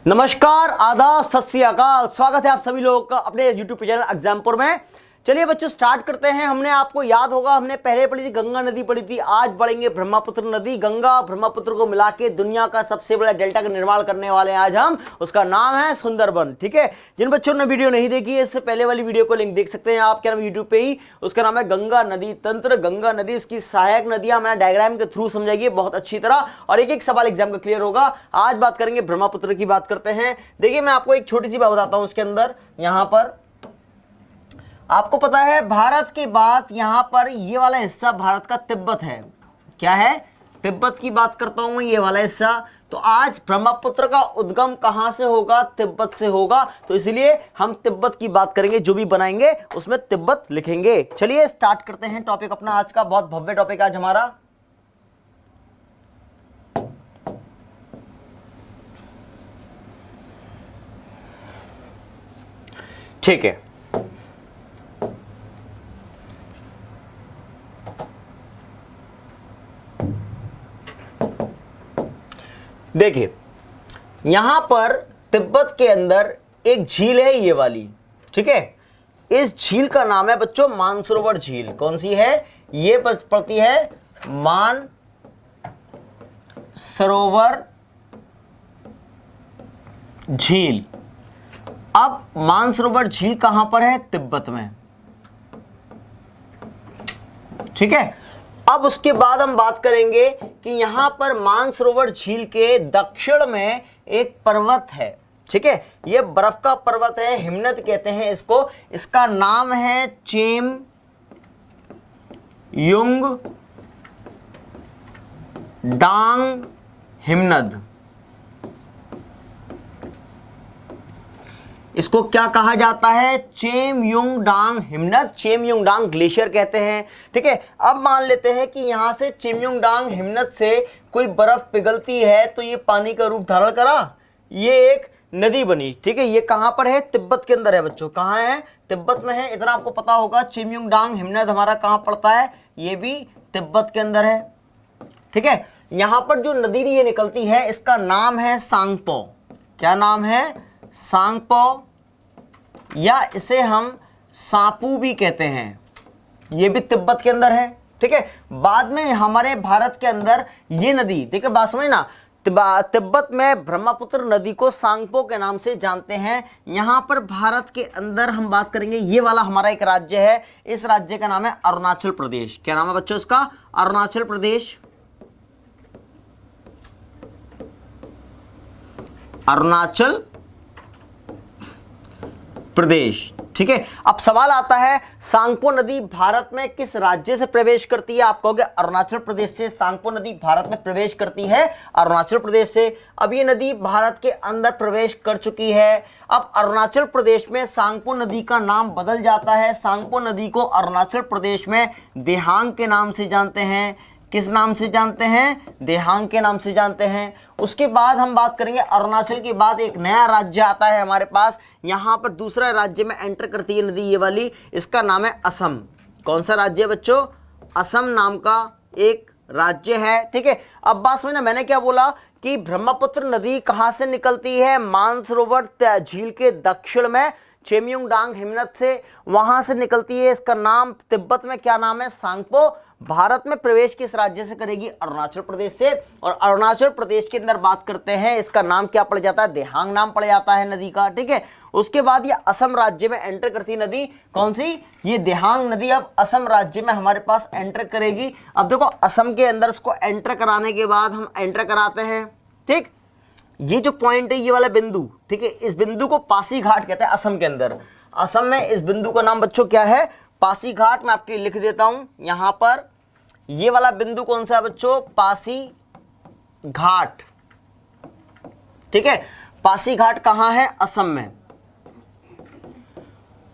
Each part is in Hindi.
नमस्कार, आदाब, सत श्री अकाल। स्वागत है आप सभी लोगों का अपने YouTube चैनल एग्जामपुर में। चलिए बच्चों स्टार्ट करते हैं। हमने आपको याद होगा हमने पहले पढ़ी थी गंगा नदी पढ़ी थी, आज पढ़ेंगे ब्रह्मपुत्र नदी। गंगा ब्रह्मपुत्र को मिला के दुनिया का सबसे बड़ा डेल्टा का निर्माण करने वाले हैं आज हम। उसका नाम है सुंदरबन। ठीक है, जिन बच्चों ने वीडियो नहीं देखी है इससे पहले वाली वीडियो को लिंक देख सकते हैं आप, क्या नाम यूट्यूब पे ही। उसका नाम है गंगा नदी तंत्र। गंगा नदी उसकी सहायक नदियां मैंने डायग्राम के थ्रू समझाइए बहुत अच्छी तरह, और एक एक सवाल एग्जाम का क्लियर होगा। आज बात करेंगे ब्रह्मपुत्र की, बात करते हैं। देखिए मैं आपको एक छोटी सी बात बताता हूं। उसके अंदर यहां पर आपको पता है भारत के बाद यहां पर ये वाला हिस्सा भारत का तिब्बत है। क्या है? तिब्बत की बात करता हूं मैं, ये वाला हिस्सा। तो आज ब्रह्मपुत्र का उद्गम कहां से होगा? तिब्बत से होगा। तो इसलिए हम तिब्बत की बात करेंगे, जो भी बनाएंगे उसमें तिब्बत लिखेंगे। चलिए स्टार्ट करते हैं टॉपिक अपना आज का। बहुत भव्य टॉपिक आज हमारा। ठीक है, देखिए यहां पर तिब्बत के अंदर एक झील है, ये वाली। ठीक है, इस झील का नाम है बच्चों मानसरोवर झील। कौन सी है? ये पड़ती है मानसरोवर झील। अब मानसरोवर झील कहां पर है? तिब्बत में। ठीक है, अब उसके बाद हम बात करेंगे कि यहां पर मानसरोवर झील के दक्षिण में एक पर्वत है। ठीक है, यह बर्फ का पर्वत है, हिमनद कहते हैं इसको। इसका नाम है चेम युंग डांग हिमनद। इसको क्या कहा जाता है? चेमयुंगडांग हिमनद, चेमयुंगडांग ग्लेशियर कहते हैं। ठीक है, अब मान लेते हैं कि यहां से चेमयुंगडांग हिमनद से कोई बर्फ पिघलती है तो ये पानी का रूप धारण करा, ये एक नदी बनी। ठीक है, ये कहां पर है? तिब्बत के अंदर है बच्चों। कहां है? तिब्बत में है, इतना आपको पता होगा। चेमयुंगडांग हिमनद हमारा कहां पड़ता है? ये भी तिब्बत के अंदर है। ठीक है, यहां पर जो नदी ये निकलती है इसका नाम है सांगपो। क्या नाम है? सांगपो, या इसे हम सापू भी कहते हैं। ये भी तिब्बत के अंदर है। ठीक है, बाद में हमारे भारत के अंदर ये नदी, देखिए बात समझना, तिब्बत में ब्रह्मपुत्र नदी को सांगपो के नाम से जानते हैं। यहां पर भारत के अंदर हम बात करेंगे, ये वाला हमारा एक राज्य है। इस राज्य का नाम है अरुणाचल प्रदेश। क्या नाम है बच्चों इसका? अरुणाचल प्रदेश। अरुणाचल प्रदेश। ठीक है, अब सवाल आता है सांगपो नदी भारत में किस राज्य से प्रवेश करती है? आप कहोगे अरुणाचल प्रदेश से। सांगपो नदी भारत में प्रवेश करती है अरुणाचल प्रदेश से। अब ये नदी भारत के अंदर प्रवेश कर चुकी है। अब अरुणाचल प्रदेश में सांगपो नदी का नाम बदल जाता है। सांगपो नदी को अरुणाचल प्रदेश में देहांग के नाम से जानते हैं। किस नाम से जानते हैं? देहांग के नाम से जानते हैं। उसके बाद हम बात करेंगे अरुणाचल के बाद एक नया राज्य आता है हमारे पास। यहां पर दूसरा राज्य में एंटर करती है नदी, ये वाली। इसका नाम है असम। कौन सा राज्य है बच्चों? असम नाम का एक राज्य है। ठीक है, अब बात समझना, मैंने क्या बोला कि ब्रह्मपुत्र नदी कहां से निकलती है? मानसरोवर झील के दक्षिण में चेमयुंगडांग हिमनद से, वहां से निकलती है। इसका नाम तिब्बत में क्या नाम है? सांगपो। भारत में प्रवेश किस राज्य से करेगी? अरुणाचल प्रदेश से। और अरुणाचल प्रदेश के अंदर बात करते हैं, इसका नाम क्या पड़ जाता है? देहांग नाम पड़ जाता है नदी का। ठीक है, उसके बाद ये असम राज्य में एंटर करती नदी। कौन सी? ये देहांग नदी अब असम राज्य में हमारे पास एंटर करेगी। अब देखो असम के अंदर इसको एंटर कराने के बाद हम एंटर कराते हैं। ठीक, ये जो पॉइंट है, ये वाला बिंदु, ठीक है, इस बिंदु को पासीघाट कहते हैं असम के अंदर। असम में इस बिंदु का नाम बच्चों क्या है? पासीघाट। मैं आपके लिख देता हूं यहां पर। ये वाला बिंदु कौन सा है बच्चों? पासीघाट। ठीक है, पासीघाट कहां है? असम में।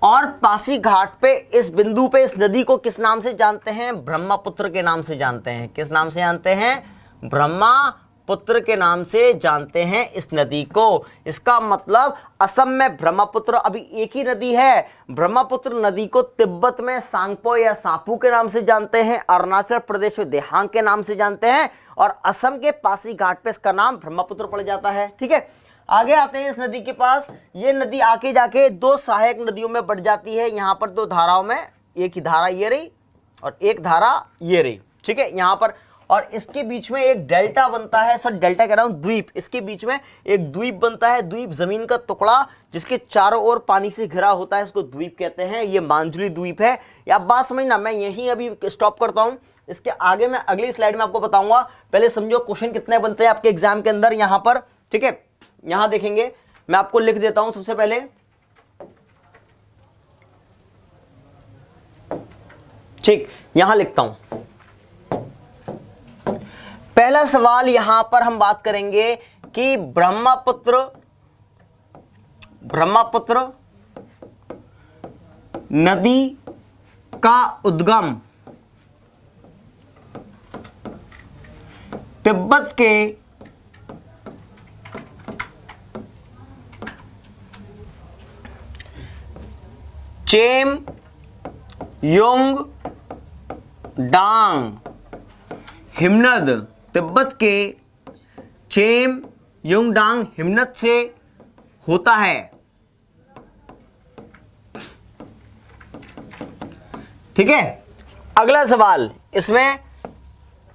और पासीघाट पे इस बिंदु पे इस नदी को किस नाम से जानते हैं? ब्रह्मपुत्र के नाम से जानते हैं। किस नाम से जानते हैं? ब्रह्मपुत्र के नाम से जानते हैं इस नदी को। इसका मतलब असम में ब्रह्मपुत्र अभी एक ही नदी है। ब्रह्मपुत्र नदी को तिब्बत में सांगपो या सापू के नाम से जानते हैं, अरुणाचल प्रदेश में देहांग के नाम से जानते हैं, और असम के पासीघाट पे इसका नाम ब्रह्मपुत्र पड़ जाता है। ठीक है, आगे आते हैं इस नदी के पास। ये नदी आके जाके दो सहायक नदियों में बढ़ जाती है। यहाँ पर दो धाराओं में, एक ही धारा ये रही और एक धारा ये रही, ठीक है, यहाँ पर। और इसके बीच में एक डेल्टा बनता है, सॉरी डेल्टा कह रहा हूं, द्वीप। इसके बीच में एक द्वीप बनता है, द्वीप जमीन का टुकड़ा जिसके चारों ओर पानी से घिरा होता है, इसको द्वीप कहते हैं। ये मांजुली द्वीप है। या आप बात समझना, मैं यहीं अभी स्टॉप करता हूं, इसके आगे मैं अगली स्लाइड में आपको बताऊंगा। पहले समझो क्वेश्चन कितने बनते हैं आपके एग्जाम के अंदर यहां पर, ठीक है। यहां देखेंगे, मैं आपको लिख देता हूं सबसे पहले, ठीक, यहां लिखता हूं। पहला सवाल यहां पर हम बात करेंगे कि ब्रह्मपुत्र नदी का उद्गम तिब्बत के चेम योंग डांग हिमनद, तिब्बत के चेम योंगडांग हिमनद से होता है। ठीक है। अगला सवाल, इसमें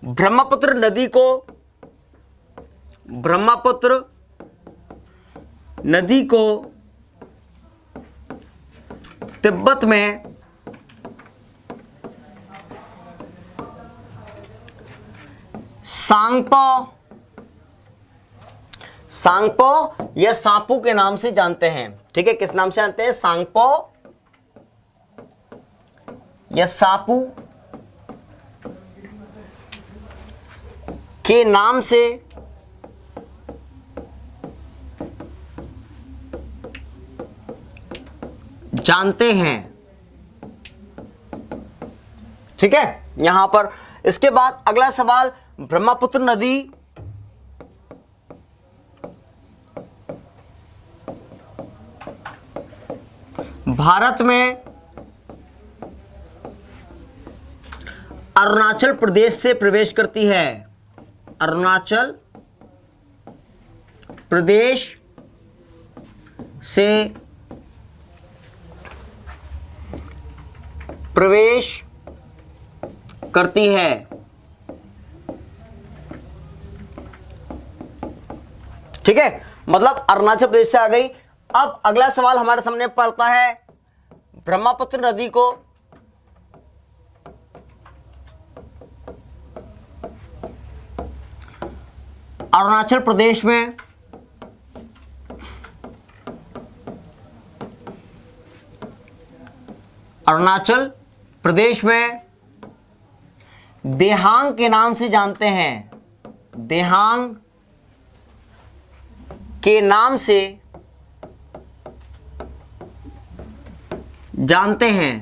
ब्रह्मपुत्र नदी को तिब्बत में सांगपो या सांपू के नाम से जानते हैं। ठीक है, किस नाम से जानते हैं? सांगपो या सापू के नाम से जानते हैं। ठीक है, यहां पर। इसके बाद अगला सवाल, ब्रह्मपुत्र नदी भारत में अरुणाचल प्रदेश से प्रवेश करती है। अरुणाचल प्रदेश से प्रवेश करती है। ठीक है, मतलब अरुणाचल प्रदेश से आ गई। अब अगला सवाल हमारे सामने पड़ता है, ब्रह्मपुत्र नदी को अरुणाचल प्रदेश में देहांग के नाम से जानते हैं। देहांग के नाम से जानते हैं।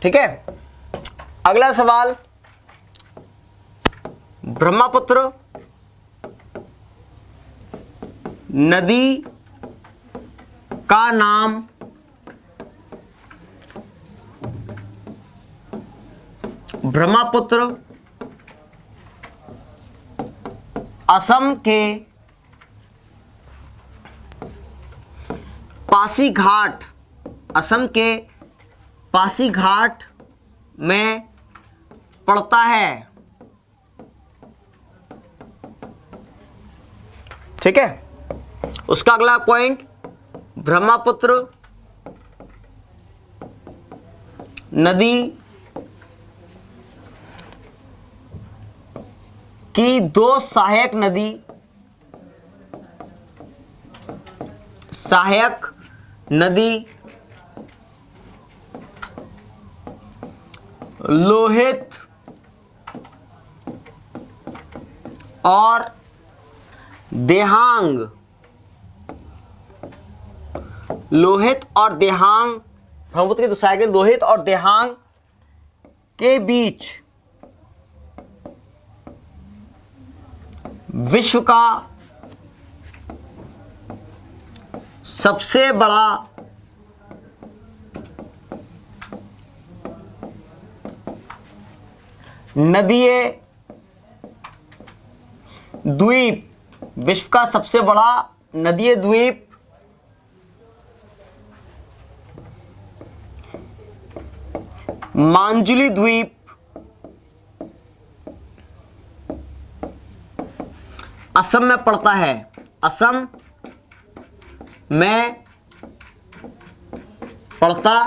ठीक है, अगला सवाल, ब्रह्मपुत्र नदी का नाम ब्रह्मपुत्र असम के पासीघाट, असम के पासीघाट में पड़ता है। ठीक है, उसका अगला पॉइंट, ब्रह्मपुत्र नदी की दो सहायक नदी लोहित और देहांग, ब्रह्मपुत्र के दो सहायक लोहित और देहांग के बीच विश्व का सबसे बड़ा नदीय द्वीप, विश्व का सबसे बड़ा नदीय द्वीप मांजुली द्वीप असम में पड़ता है। असम में पड़ता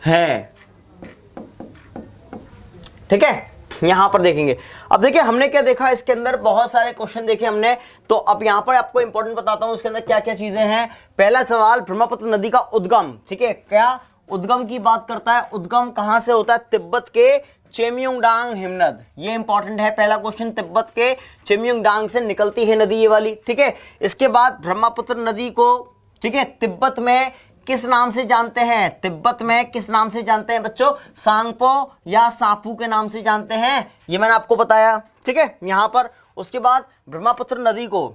है। ठीक है, यहां पर देखेंगे। अब देखिए हमने क्या देखा, इसके अंदर बहुत सारे क्वेश्चन देखे हमने, तो अब यहां पर आपको इंपॉर्टेंट बताता हूं इसके अंदर क्या क्या चीजें हैं। पहला सवाल, ब्रह्मपुत्र नदी का उद्गम। ठीक है, क्या उद्गम की बात करता है? उद्गम कहां से होता है? तिब्बत के चेम्योंगडांग हिमनद। ये इंपॉर्टेंट है, पहला क्वेश्चन, तिब्बत के चेम्योंगडांग से निकलती है नदी ये वाली। ठीक है, इसके बाद ब्रह्मपुत्र नदी को, ठीक है, तिब्बत में किस नाम से जानते हैं? तिब्बत में किस नाम से जानते हैं बच्चों? सांगपो या सापू के नाम से जानते हैं, ये मैंने आपको बताया। ठीक है, यहां पर उसके बाद ब्रह्मपुत्र नदी को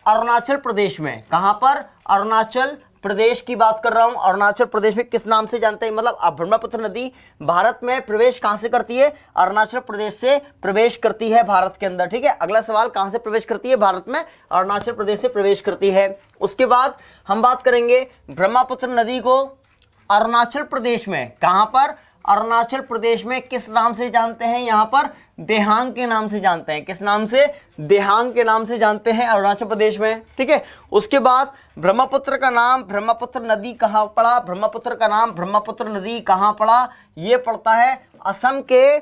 अरुणाचल प्रदेश में, कहां पर? अरुणाचल प्रदेश की बात कर रहा हूं। अरुणाचल प्रदेश में किस नाम से जानते हैं? मतलब ब्रह्मपुत्र नदी भारत में प्रवेश कहां से करती है? अरुणाचल प्रदेश से प्रवेश करती है भारत के अंदर। ठीक है, अगला सवाल, कहां से प्रवेश करती है? भारत में अरुणाचल प्रदेश से प्रवेश करती है। उसके बाद हम बात करेंगे ब्रह्मपुत्र नदी को अरुणाचल प्रदेश में, कहां पर? अरुणाचल प्रदेश में किस नाम से जानते हैं? यहां पर देहांग के नाम से जानते हैं। किस नाम से? देहांग के नाम से जानते हैं अरुणाचल प्रदेश में। ठीक है, उसके बाद ब्रह्मपुत्र का नाम, ब्रह्मपुत्र नदी कहां पड़ा? ब्रह्मपुत्र का नाम, ब्रह्मपुत्र नदी कहां पड़ा? ये पड़ता है असम के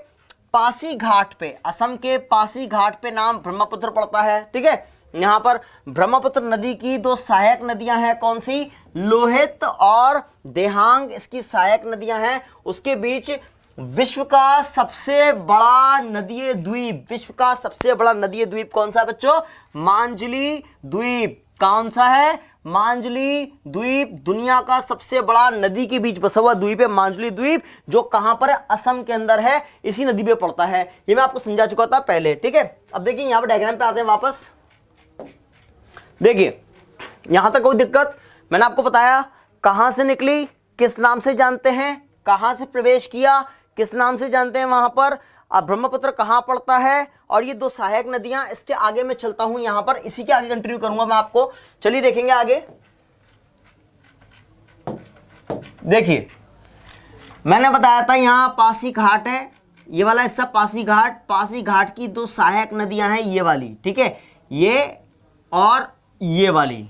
पासीघाट पे। असम के पासीघाट पे नाम ब्रह्मपुत्र पड़ता है। ठीक है, यहां पर ब्रह्मपुत्र नदी की दो सहायक नदियां हैं, कौन सी? लोहित और देहांग, इसकी सहायक नदियां हैं। उसके बीच विश्व का सबसे बड़ा नदीय द्वीप, विश्व का सबसे बड़ा नदीय द्वीप कौन सा है बच्चों? मांजुली द्वीप। कौन सा है? मांजुली द्वीप। दुनिया का सबसे बड़ा नदी के बीच बसा हुआ द्वीप है मांजुली द्वीप, जो कहां पर है? असम के अंदर है, इसी नदी पे पड़ता है। ये मैं आपको समझा चुका था पहले। ठीक है, अब देखिए यहां पर डायग्राम पे आते हैं वापस। देखिए यहां तक कोई दिक्कत? मैंने आपको बताया कहां से निकली, किस नाम से जानते हैं, कहां से प्रवेश किया, किस नाम से जानते हैं वहां पर, अब ब्रह्मपुत्र कहां पड़ता है, और ये दो सहायक नदियां। इसके आगे मैं चलता हूं, यहां पर इसी के आगे कंटिन्यू करूंगा मैं आपको। चलिए देखेंगे आगे। देखिए मैंने बताया था यहां पासीघाट है, ये वाला हिस्सा पासीघाट। पासीघाट की दो सहायक नदियां हैं, ये वाली। ठीक है, ये और ये वाली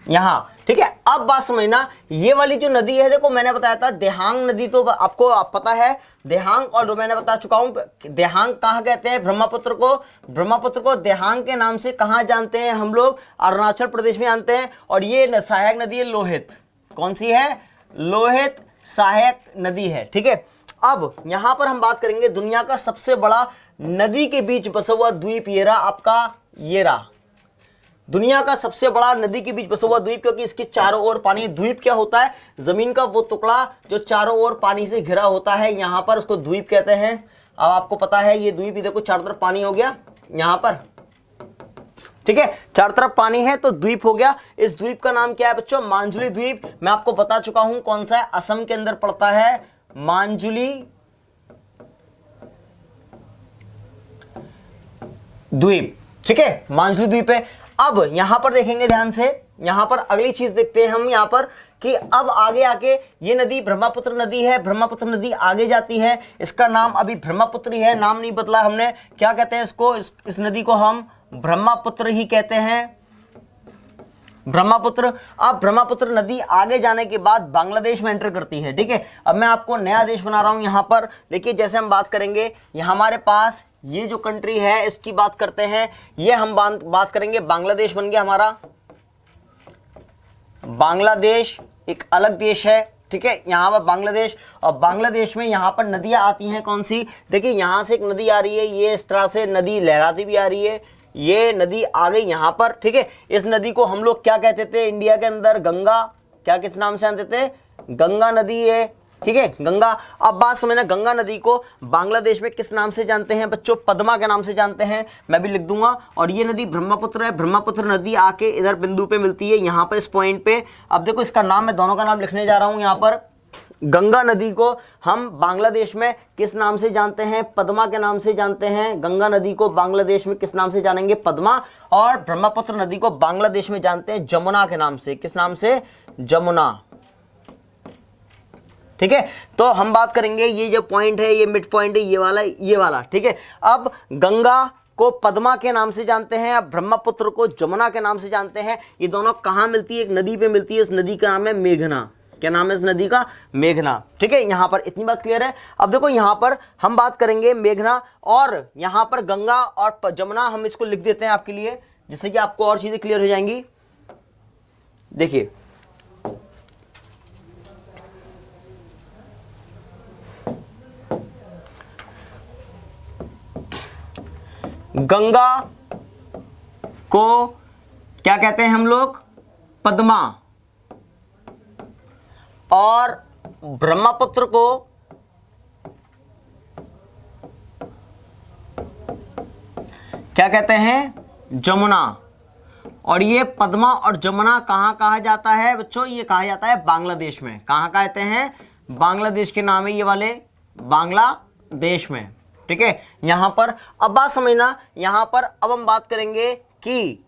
यहां। ठीक है, अब बात समझना, ये वाली जो नदी है, देखो मैंने बताया था देहांग नदी, तो आपको पता है देहांग, और मैंने बता चुका हूं देहांग कहां कहते हैं ब्रह्मपुत्र को? ब्रह्मपुत्र को देहांग के नाम से कहां जानते हैं हम लोग? अरुणाचल प्रदेश में जानते हैं। और ये सहायक नदी है लोहित। कौन सी है? लोहित सहायक नदी है। ठीक है, अब यहां पर हम बात करेंगे दुनिया का सबसे बड़ा नदी के बीच बसा हुआ द्वीप, ये रहा आपका, ये रहा दुनिया का सबसे बड़ा नदी के बीच बसा हुआ द्वीप, क्योंकि इसके चारों ओर पानी। द्वीप क्या होता है? जमीन का वो टुकड़ा जो चारों ओर पानी से घिरा होता है, यहां पर उसको द्वीप कहते हैं। अब आपको पता है ये द्वीप, इधर को चारों तरफ पानी हो गया यहां पर। ठीक है, चारों तरफ पानी है तो द्वीप हो गया। इस द्वीप का नाम क्या है बच्चों? मांजुली द्वीप। मैं आपको बता चुका हूं कौन सा है, असम के अंदर पड़ता है मांजुली द्वीप। ठीक है, मांजुली द्वीप है। अब यहां पर देखेंगे ध्यान से, यहां पर अगली चीज देखते हैं हम यहां पर कि अब आगे आके ये नदी ब्रह्मपुत्र नदी है। ब्रह्मपुत्र नदी आगे जाती है, इसका नाम अभी ब्रह्मपुत्र ही है, नाम नहीं बदला हमने। क्या कहते हैं इसको? इस नदी को हम ब्रह्मपुत्र ही कहते हैं, ब्रह्मपुत्र। अब ब्रह्मपुत्र नदी आगे जाने के बाद बांग्लादेश में एंटर करती है। ठीक है, अब मैं आपको नया देश बना रहा हूं यहां पर। देखिए जैसे हम बात करेंगे, यहां हमारे पास ये जो कंट्री है इसकी बात करते हैं, ये हम बात करेंगे, बांग्लादेश बन गया हमारा। बांग्लादेश एक अलग देश है। ठीक है, यहां पर बांग्लादेश, और बांग्लादेश में यहां पर नदियां आती हैं कौन सी? देखिए यहां से एक नदी आ रही है, ये इस तरह से नदी लहराती भी आ रही है, ये नदी आ गई यहां पर। ठीक है, इस नदी को हम लोग क्या कहते थे इंडिया के अंदर? गंगा। क्या किस नाम से जानते थे? गंगा नदी है। ठीक है, गंगा। अब बात समझना, गंगा नदी को बांग्लादेश में किस नाम से जानते हैं बच्चों? पद्मा के नाम से जानते हैं, मैं भी लिख दूंगा। और ये नदी ब्रह्मपुत्र है। ब्रह्मपुत्र नदी आके इधर बिंदु पे मिलती है, यहां पर इस पॉइंट पे। अब देखो इसका नाम, मैं दोनों का नाम लिखने जा रहा हूं यहां पर। गंगा नदी को हम बांग्लादेश में किस नाम से जानते हैं? पद्मा के नाम से जानते हैं। गंगा नदी को बांग्लादेश में किस नाम से जानेंगे? पद्मा। और ब्रह्मपुत्र नदी को बांग्लादेश में जानते हैं जमुना के नाम से। किस नाम से? जमुना। ठीक है, तो हम बात करेंगे ये जो पॉइंट है, ये मिड पॉइंट है, ये वाला। ठीक है, अब गंगा को पद्मा के नाम से जानते हैं, अब ब्रह्मपुत्र को जमुना के नाम से जानते हैं। ये दोनों कहां मिलती है? एक नदी पे मिलती है। इस नदी का नाम है मेघना। क्या नाम है इस नदी का? मेघना। ठीक है, यहां पर इतनी बात क्लियर है। अब देखो यहां पर हम बात करेंगे मेघना, और यहां पर गंगा और जमुना हम इसको लिख देते हैं आपके लिए, जिससे कि आपको और चीजें क्लियर हो जाएंगी। देखिए, गंगा को क्या कहते हैं हम लोग? पद्मा। और ब्रह्मपुत्र को क्या कहते हैं? जमुना। और ये पद्मा और जमुना कहां कहा जाता है बच्चों? ये कहा जाता है बांग्लादेश में। कहां कहते हैं? बांग्लादेश के नाम है ये वाले, बांग्लादेश में। ठीक है, यहां पर अब बात समझना। यहां पर अब हम बात करेंगे कि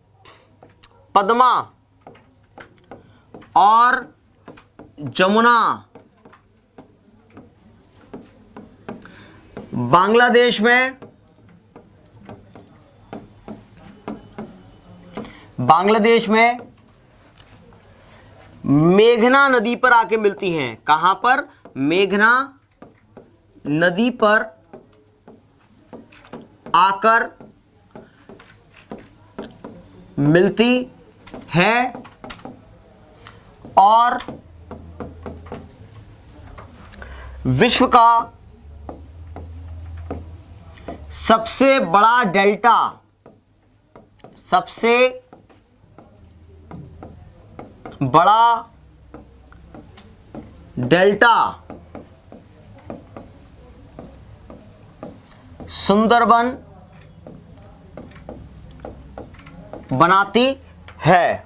पद्मा और जमुना बांग्लादेश में, मेघना नदी पर आके मिलती हैं। कहां पर? मेघना नदी पर आकर मिलती है, और विश्व का सबसे बड़ा डेल्टा, सबसे बड़ा डेल्टा सुंदरबन बनाती है।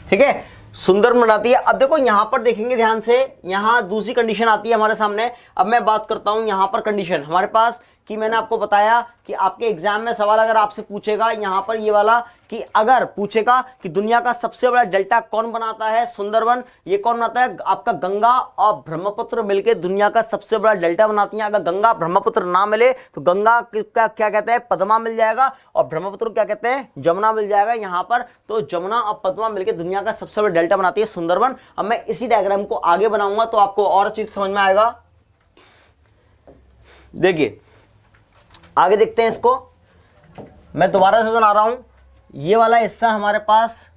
ठीक है, सुंदरबन बनाती है। अब देखो यहां पर देखेंगे ध्यान से, यहां दूसरी कंडीशन आती है हमारे सामने। अब मैं बात करता हूं यहां पर कंडीशन हमारे पास कि मैंने आपको बताया कि आपके एग्जाम में सवाल अगर आपसे पूछेगा यहां पर ये वाला, कि अगर पूछेगा कि दुनिया का सबसे बड़ा डेल्टा कौन बनाता है? सुंदरबन। ये कौन बनाता है? आपका गंगा और ब्रह्मपुत्र मिलकर दुनिया का सबसे बड़ा डेल्टा बनाती हैं। अगर गंगा ब्रह्मपुत्र ना मिले तो गंगा का क्या कहते हैं? पद्मा मिल जाएगा, और ब्रह्मपुत्र क्या कहते हैं? जमुना मिल जाएगा यहां पर। तो जमुना और पद्मा मिलकर दुनिया का सबसे बड़ा डेल्टा बनाती है सुंदरबन। अब मैं इसी डायग्राम को आगे बनाऊंगा तो आपको और चीज समझ में आएगा। देखिए आगे देखते हैं इसको, मैं दोबारा से बना रहा हूं। ये वाला हिस्सा हमारे पास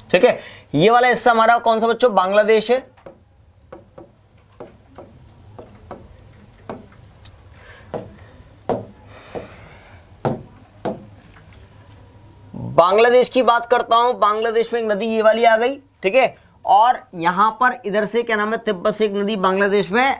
ठीक है, ये वाला हिस्सा हमारा कौन सा बच्चों? बांग्लादेश है। बांग्लादेश की बात करता हूं, बांग्लादेश में एक नदी ये वाली आ गई। ठीक है, और यहां पर इधर से क्या नाम है? तिब्बत से एक नदी बांग्लादेश में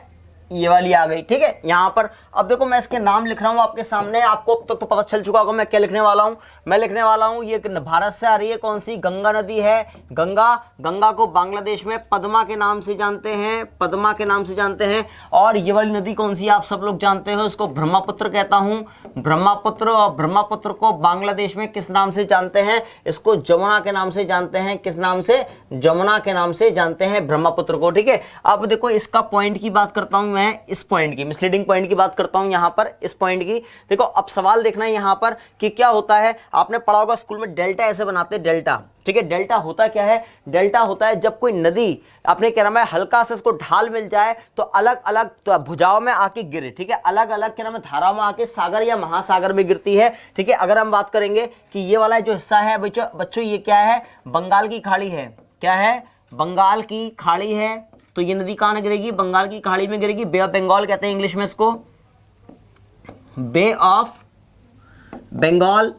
ये वाली आ गई। ठीक है, यहां पर अब देखो मैं इसके नाम लिख रहा हूं आपके सामने। आपको अब तक तो पता चल चुका होगा मैं क्या लिखने वाला हूं। मैं लिखने वाला हूं ये भारत से आ रही है कौन सी? गंगा नदी है। गंगा को बांग्लादेश में पद्मा के नाम से जानते हैं, पद्मा के नाम से जानते हैं। और ये वाली नदी कौन सी? आप सब लोग जानते हो, इसको ब्रह्मपुत्र कहता हूं, ब्रह्मपुत्र। और ब्रह्मपुत्र को बांग्लादेश में किस नाम से जानते हैं? इसको जमुना के नाम से जानते हैं। किस नाम से? जमुना के नाम से जानते हैं ब्रह्मपुत्र को। ठीक है, अब देखो इसका पॉइंट की बात करता हूं मैं, इस पॉइंट की मिसलीडिंग पॉइंट की बात करता हूं यहां पर, इस पॉइंट की। देखो अब सवाल देखना है यहां पर कि क्या होता है। आपने पढ़ा होगा स्कूल में डेल्टा ऐसे बनाते हैं, डेल्टा। ठीक है, डेल्टा होता क्या है? डेल्टा होता है जब कोई नदी आपने क्या नाम है हल्का से इसको ढाल मिल जाए तो अलग अलग तो भुजाओं में आके गिरे। ठीक है, अलग अलग क्या नाम है धाराओं में आके सागर या महासागर में गिरती है। ठीक है, अगर हम बात करेंगे कि ये वाला जो हिस्सा है बच्चों ये क्या है? बंगाल की खाड़ी है। क्या है? बंगाल की खाड़ी है। तो ये नदी कहां गिरेगी? बंगाल की खाड़ी में गिरेगी। बे ऑफ बंगाल कहते हैं इंग्लिश में इसको, बे ऑफ बंगाल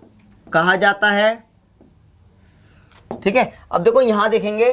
कहा जाता है। ठीक है, अब देखो यहां देखेंगे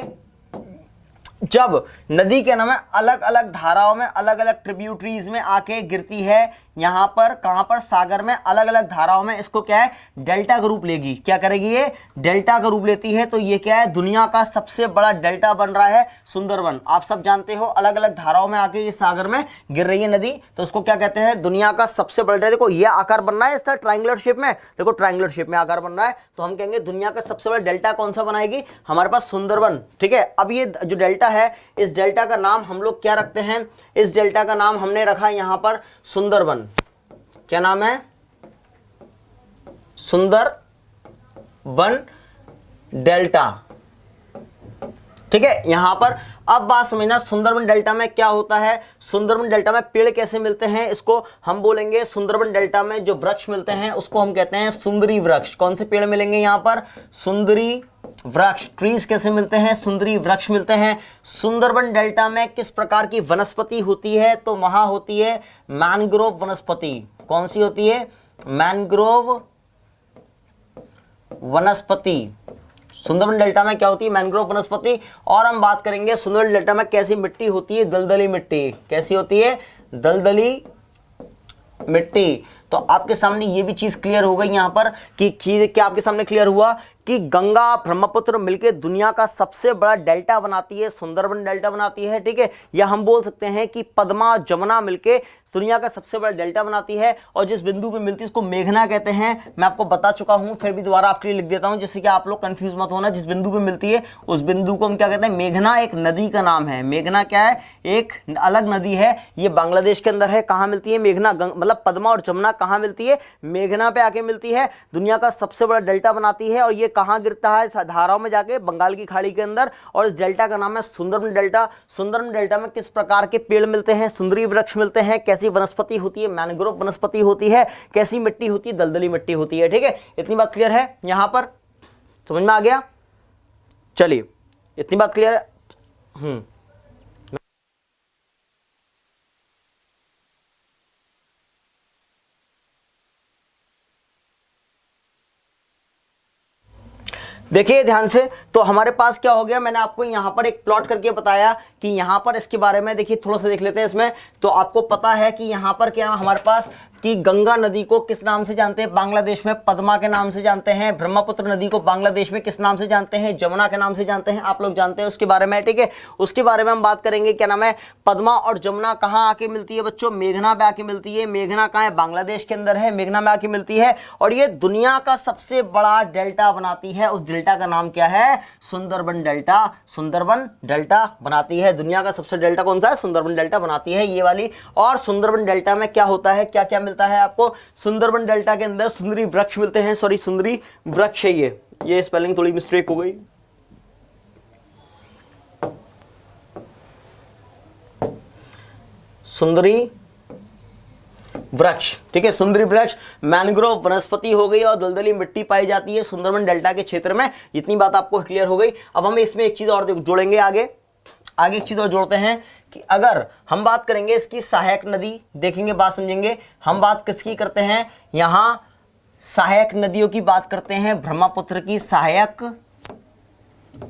जब नदी के नाम में अलग अलग धाराओं में अलग अलग ट्रिब्यूटरीज में आके गिरती है, यहां पर कहां पर, सागर में अलग अलग धाराओं में, इसको क्या है, डेल्टा का रूप लेगी। क्या करेगी ये, डेल्टा का रूप लेती है। तो ये क्या है, दुनिया का सबसे बड़ा डेल्टा बन रहा है सुंदरबन। आप सब जानते हो अलग अलग धाराओं में आके ये सागर में गिर रही है नदी, तो उसको क्या कहते हैं, दुनिया का सबसे बड़ा। देखो ये आकार बन रहा है इसका ट्रायंगुलर शेप में, देखो ट्रायंगुलर शेप में आकार बन रहा है, तो हम कहेंगे दुनिया का सबसे बड़ा डेल्टा कौन सा बनाएगी, हमारे पास सुंदरबन। ठीक है, अब ये जो डेल्टा है, इस डेल्टा का नाम हम लोग क्या रखते हैं, इस डेल्टा का नाम हमने रखा यहां पर सुंदरबन। क्या नाम है, सुंदरबन डेल्टा। ठीक है, यहां पर अब बात समझना, सुंदरबन डेल्टा में क्या होता है, सुंदरबन डेल्टा में पेड़ कैसे मिलते हैं, इसको हम बोलेंगे सुंदरबन डेल्टा में जो वृक्ष मिलते हैं उसको हम कहते हैं सुंदरी वृक्ष। कौन से पेड़ मिलेंगे यहां पर, सुंदरी वृक्ष। ट्रीज कैसे मिलते हैं, सुंदरी वृक्ष मिलते हैं। सुंदरबन डेल्टा में किस प्रकार की वनस्पति होती है, तो वहां होती है मैंग्रोव वनस्पति। कौन सी होती है, मैंग्रोव वनस्पति। सुंदरबन डेल्टा में क्या होती है, मैंग्रोव वनस्पति। और हम बात करेंगे सुंदरबन डेल्टा में कैसी मिट्टी होती है, दलदली मिट्टी। कैसी होती है, दलदली मिट्टी। तो आपके सामने ये भी चीज क्लियर हो गई यहां पर कि क्या आपके सामने क्लियर हुआ कि गंगा ब्रह्मपुत्र मिलकर दुनिया का सबसे बड़ा डेल्टा बनाती है, सुंदरबन डेल्टा बनाती है। ठीक है, या हम बोल सकते हैं कि पद्मा जमुना मिलके दुनिया का सबसे बड़ा डेल्टा बनाती है, और जिस बिंदु पे मिलती है उसको मेघना कहते हैं। मैं आपको बता चुका हूं, फिर भी दोबारा आपके लिए लिख देता हूं जिससे कि आप लोग कंफ्यूज मत होना। जिस बिंदु पे मिलती है उस बिंदु को हम क्या कहते हैं, मेघना एक नदी का नाम है। मेघना क्या है, एक अलग नदी है, ये बांग्लादेश के अंदर है। कहां मिलती है मेघना, मतलब पद्मा और जमुना कहां मिलती है, मेघना पे आके मिलती है, दुनिया का सबसे बड़ा डेल्टा बनाती है। और ये कहां गिरता है, धाराओं में जाके बंगाल की खाड़ी के अंदर, और इस डेल्टा का नाम है सुंदरबन डेल्टा। सुंदरबन डेल्टा में किस प्रकार के पेड़ मिलते हैं, सुंदरी वृक्ष मिलते हैं, कैसी वनस्पति होती है, मैंग्रोव वनस्पति होती है, कैसी मिट्टी होती है, दलदली मिट्टी होती है। ठीक है, इतनी बात क्लियर है यहां पर, समझ में आ गया। चलिए, इतनी बात क्लियर है। देखिए ध्यान से, तो हमारे पास क्या हो गया, मैंने आपको यहां पर एक प्लॉट करके बताया कि यहां पर इसके बारे में देखिए थोड़ा सा देख लेते हैं इसमें। तो आपको पता है कि यहां पर क्या हमारे पास कि गंगा नदी को किस नाम से जानते हैं, बांग्लादेश में पद्मा के नाम से जानते हैं। ब्रह्मपुत्र नदी को बांग्लादेश में किस नाम से जानते हैं, जमुना के नाम से जानते हैं। आप लोग जानते हैं उसके बारे में। ठीक है, उसके बारे में हम बात करेंगे। क्या नाम है, पद्मा और जमुना कहां आके मिलती है बच्चों, मेघना पे आके मिलती है। मेघना कहां है, बांग्लादेश के अंदर है, मेघना में आके मिलती है। और ये दुनिया का सबसे बड़ा डेल्टा बनाती है, उस डेल्टा का नाम क्या है, सुंदरबन डेल्टा। सुंदरबन डेल्टा बनाती है, दुनिया का सबसे डेल्टा कौन सा है, सुंदरबन डेल्टा बनाती है ये वाली। और सुंदरबन डेल्टा में क्या होता है, क्या क्या मिलता है आपको, सुंदरबन डेल्टा के अंदर सुंदरी वृक्ष मिलते हैं। सॉरी, सुंदरी वृक्ष है ये स्पेलिंग थोड़ी मिस्टेक हो गई। सुंदरी वृक्ष, ठीक है, सुंदरी वृक्ष, मैंग्रोव वनस्पति हो गई, और दलदली मिट्टी पाई जाती है सुंदरबन डेल्टा के क्षेत्र में। इतनी बात आपको क्लियर हो गई। अब हम इसमें एक चीज और जोड़ेंगे, आगे एक चीज और जोड़ते हैं कि अगर हम बात करेंगे इसकी सहायक नदी, देखेंगे, बात समझेंगे। हम बात किसकी करते हैं, यहां सहायक नदियों की बात करते हैं, ब्रह्मपुत्र की सहायक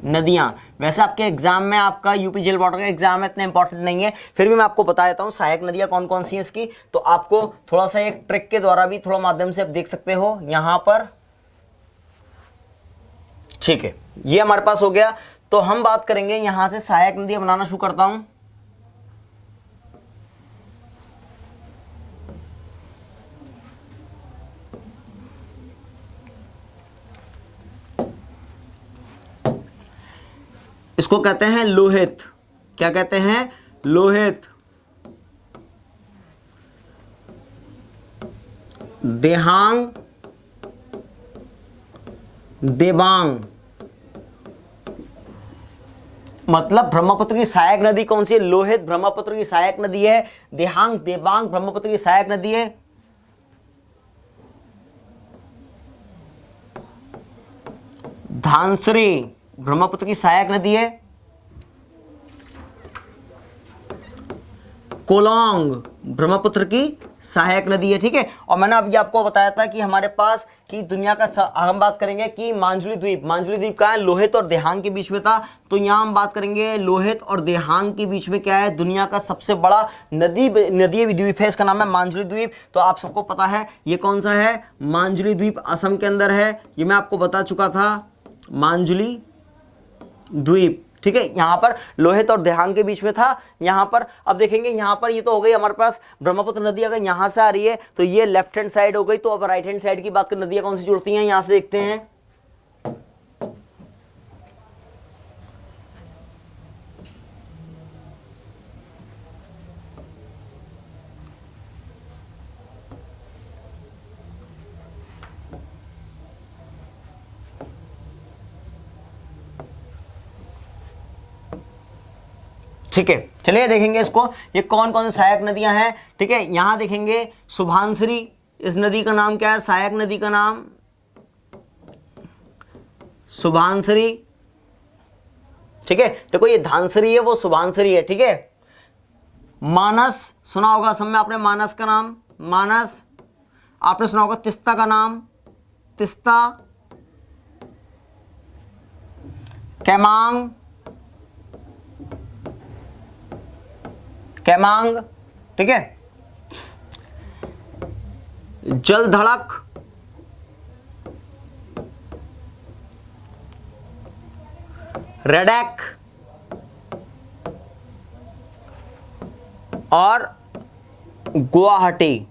नदियां। वैसे आपके एग्जाम में आपका यूपी जेल वाटर का एग्जाम है, इतना इंपॉर्टेंट नहीं है, फिर भी मैं आपको बता देता हूं सहायक नदियां कौन कौन सी हैं इसकी। तो आपको थोड़ा सा एक ट्रिक के द्वारा भी थोड़ा माध्यम से आप देख सकते हो यहां पर। ठीक है, ये हमारे पास हो गया। तो हम बात करेंगे यहां से सहायक नदियां बनाना शुरू करता हूं। इसको कहते हैं लोहित। क्या कहते हैं, लोहित, देहांग, देवांग। मतलब ब्रह्मपुत्र की सहायक नदी कौन सी है, लोहित ब्रह्मपुत्र की सहायक नदी है, देहांग देवांग ब्रह्मपुत्र की सहायक नदी है, धांसरी ब्रह्मपुत्र की सहायक नदी है, कोलोंग ब्रह्मपुत्र की सहायक नदी है। ठीक है, और मैंने अभी आपको बताया था कि हमारे पास कि दुनिया का हम बात करेंगे कि मांजुली द्वीप कहाँ है, लोहित और देहांग के बीच में था। तो यहाँ हम बात करेंगे लोहित और देहांग के बीच में क्या है, दुनिया का सबसे बड़ा नदीय द्वीप है, इसका नाम है मांजुली द्वीप। तो आप सबको पता है ये कौन सा है, मांजुली द्वीप असम के अंदर है, ये मैं आपको बता चुका था, मांजुली द्वीप। ठीक है, यहां पर लोहित और देहांग के बीच में था। यहां पर अब देखेंगे, यहां पर ये तो हो गई हमारे पास ब्रह्मपुत्र नदी, अगर यहां से आ रही है तो ये लेफ्ट हैंड साइड हो गई। तो अब राइट हैंड साइड की बात करें, नदियां कौन सी जुड़ती हैं, यहां से देखते हैं। ठीक है, चलिए देखेंगे इसको, ये कौन कौन सी सहायक नदियां हैं। ठीक है, यहां देखेंगे सुभानश्री, इस नदी का नाम क्या है, सहायक नदी का नाम सुभानश्री। ठीक है, देखो ये धानसरी है, वो सुभानश्री है। ठीक है, मानस सुना होगा, असम में आपने मानस का नाम, मानस। आपने सुना होगा तिस्ता का नाम, तिस्ता। केमांग, केमांग। ठीक है, जलधड़क, रेडेक और गुवाहाटी।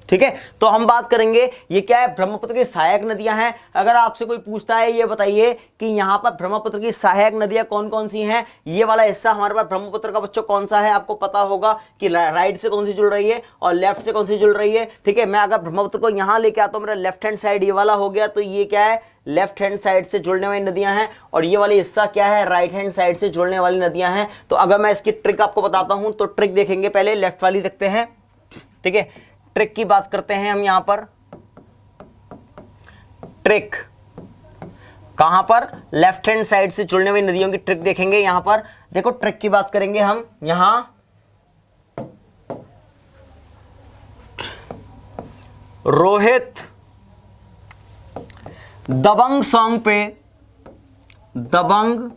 ठीक है, तो हम बात करेंगे ये क्या है, ब्रह्मपुत्र की सहायक नदियां हैं। अगर आपसे कोई पूछता है ये बताइए कि यहां पर ब्रह्मपुत्र की सहायक नदियां कौन कौन सी हैं, ये वाला हिस्सा हमारे पास ब्रह्मपुत्र का बच्चों कौन सा है, आपको पता होगा कि राइट से कौन सी जुड़ रही है और लेफ्ट से कौन सी जुड़ रही है। ठीक है, मैं अगर ब्रह्मपुत्र को यहां लेके आता हूं, मेरा लेफ्ट हैंड साइड ये वाला हो गया, तो ये क्या है, लेफ्ट हैंड साइड से जुड़ने वाली नदियां हैं, और ये वाली हिस्सा क्या है, राइट हैंड साइड से जुड़ने वाली नदियां हैं। तो अगर मैं इसकी ट्रिक आपको बताता हूं, तो ट्रिक देखेंगे, पहले लेफ्ट वाली देखते हैं। ठीक है, ट्रिक की बात करते हैं हम यहां पर। ट्रिक कहां पर, लेफ्ट हैंड साइड से जुड़ने वाली नदियों की ट्रिक देखेंगे यहां पर। देखो ट्रिक की बात करेंगे हम यहां, रोहित दबंग सॉन्ग पे, दबंग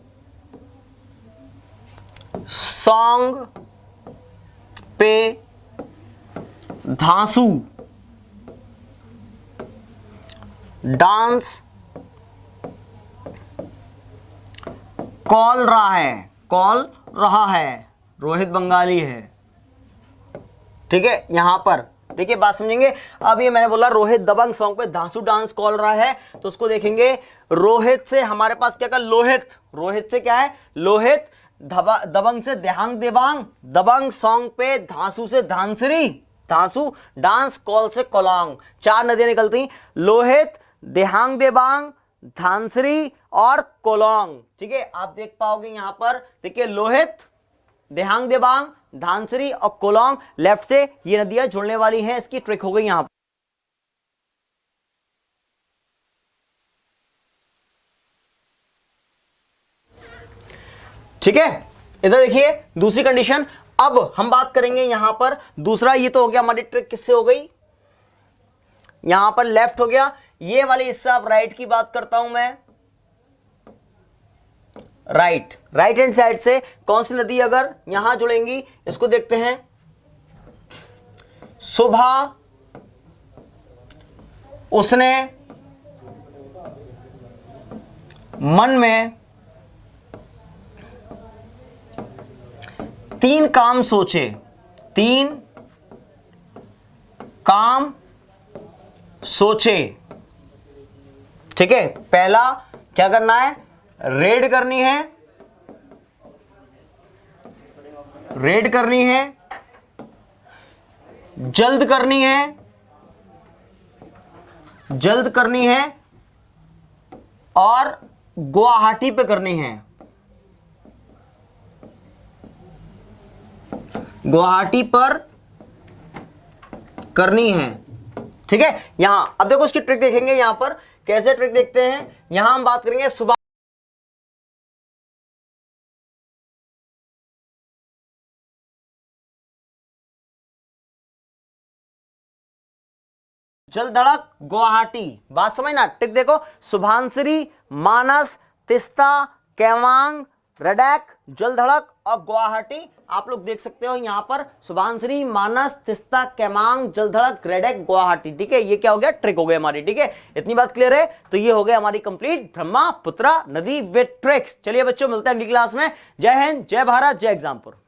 सॉन्ग पे धांसू डांस कॉल रहा है, कॉल रहा है, रोहित बंगाली है। ठीक है, यहां पर देखिए, बात समझेंगे। अब ये मैंने बोला रोहित दबंग सॉन्ग पे धांसू डांस कॉल रहा है, तो उसको देखेंगे, रोहित से हमारे पास क्या, लोहित, रोहित से क्या है, लोहित, दबंग से देहांग देबांग, दबंग सॉन्ग पे धांसू से धांसरी, धांसू डांस कॉल से कोलोंग, चार नदियां निकलती, लोहित, देहांग देबांग, धांसरी और कोलोंग। ठीक है, आप देख पाओगे यहां पर, देखिए लोहित, देहांग देबांग, धांसरी और कोलोंग, लेफ्ट से ये नदियां जुड़ने वाली हैं। इसकी ट्रिक हो गई यहां पर। ठीक है, इधर देखिए दूसरी कंडीशन। अब हम बात करेंगे यहां पर दूसरा, ये तो हो गया हमारी ट्रिक, किससे हो गई, यहां पर लेफ्ट हो गया, ये वाली हिस्सा, अब राइट की बात करता हूं मैं। राइट, राइट हैंड साइड से कौन सी नदी अगर यहां जुड़ेंगी, इसको देखते हैं। सुबह उसने मन में तीन काम सोचे, तीन काम सोचे। ठीक है, पहला क्या करना है, रेड करनी है, रेड करनी है, जल्द करनी है, जल्द करनी है, और गुवाहाटी पे करनी है, गुवाहाटी पर करनी है। ठीक है, यहां अब देखो इसकी ट्रिक देखेंगे, यहां पर कैसे ट्रिक देखते हैं। यहां हम बात करेंगे सुबह जलधड़क, गुवाहाटी। बात समझना, टिक देखो, सुभानश्री, मानस, तिस्ता, केवांग, रडैक, जलधड़क और गुवाहाटी। आप लोग देख सकते हो यहां पर सुभानश्री, मानस, तिस्ता, केमांग, जलधड़क, रेडेक, गुवाहाटी। ठीक है, ये क्या हो गया, ट्रिक हो गई हमारी। ठीक है, इतनी बात क्लियर है। तो ये हो गया हमारी कंप्लीट ब्रह्मपुत्रा नदी विद ट्रिक्स। चलिए बच्चों, मिलते हैं अगली क्लास में। जय हिंद, जय भारत, जय एग्जामपुर।